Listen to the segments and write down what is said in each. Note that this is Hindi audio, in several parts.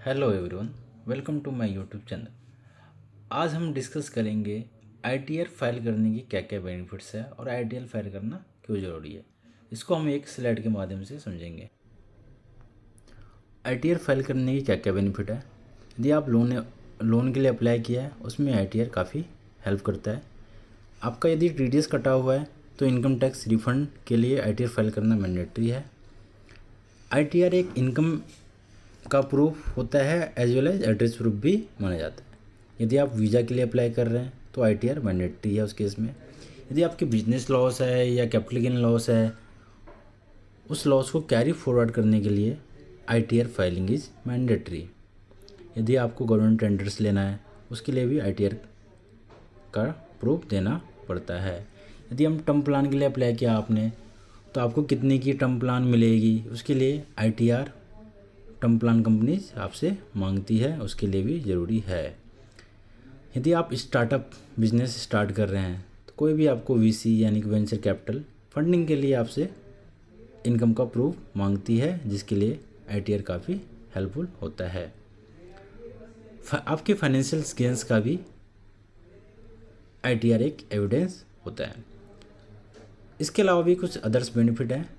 Hello everyone, welcome to my YouTube channel. आज हम डिस्कस करेंगे आईटीआर फाइल करने की क्या क्या बेनिफिट्स है और आईटीआर फाइल करना क्यों ज़रूरी है। इसको हम एक स्लाइड के माध्यम से समझेंगे। आईटीआर फाइल करने की क्या क्या बेनिफिट है। यदि आप लोन के लिए अप्लाई किया है, उसमें आईटीआर काफ़ी हेल्प करता है। आपका यदि टीडीएस कटा हुआ है तो इनकम टैक्स रिफंड के लिए आईटीआर फाइल करना मैंडेटरी है। आईटीआर एक इनकम का प्रूफ होता है as well as address proof भी माना जाता है। यदि आप वीज़ा के लिए अप्लाई कर रहे हैं तो आईटीआर मैंडेटरी है उस केस में। यदि आपकी बिजनेस लॉस है या कैपिटल गेन लॉस है, उस लॉस को कैरी फॉरवर्ड करने के लिए आईटीआर फाइलिंग इज़ मैंडेटरी। यदि आपको गवर्नमेंट टेंडर्स लेना है, उसके लिए भी आईटीआर का प्रूफ देना पड़ता है। यदि हम टर्म प्लान के लिए अप्लाई किया आपने, तो आपको कितने की टर्म प्लान मिलेगी, उसके लिए आईटीआर टर्म प्लान कंपनी आपसे मांगती है, उसके लिए भी ज़रूरी है। यदि आप स्टार्टअप बिजनेस स्टार्ट कर रहे हैं तो कोई भी आपको वीसी यानी कि वेंचर कैपिटल फंडिंग के लिए आपसे इनकम का प्रूफ मांगती है, जिसके लिए आईटीआर काफ़ी हेल्पफुल होता है। आपके फाइनेंशियल गेंस का भी आईटीआर एक एविडेंस होता है। इसके अलावा भी कुछ अदर्स बेनिफिट हैं।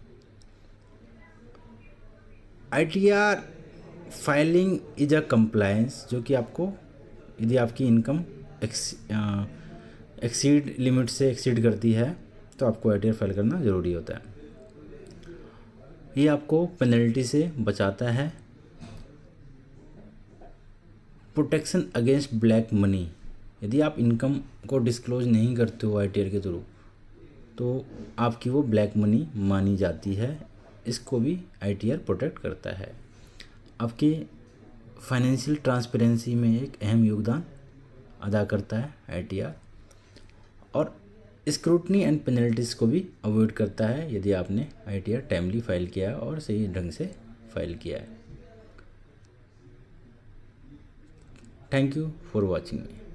ITR filing is a compliance, जो कि आपको यदि आपकी इनकम एक्सीड लिमिट से एक्सीड करती है तो आपको आईटीआर फाइल करना ज़रूरी होता है। ये आपको पेनल्टी से बचाता है। प्रोटेक्शन अगेंस्ट ब्लैक मनी, यदि आप इनकम को डिस्क्लोज नहीं करते हो आईटीआर के थ्रू, तो आपकी वो ब्लैक मनी मानी जाती है। इसको भी आईटीआर प्रोटेक्ट करता है। आपकी फाइनेंशियल ट्रांसपेरेंसी में एक अहम योगदान अदा करता है आईटीआर, और स्क्रूटनी एंड पेनल्टीज़ को भी अवॉइड करता है यदि आपने आईटीआर टाइमली फाइल किया है और सही ढंग से फाइल किया है। Thank you for watching me.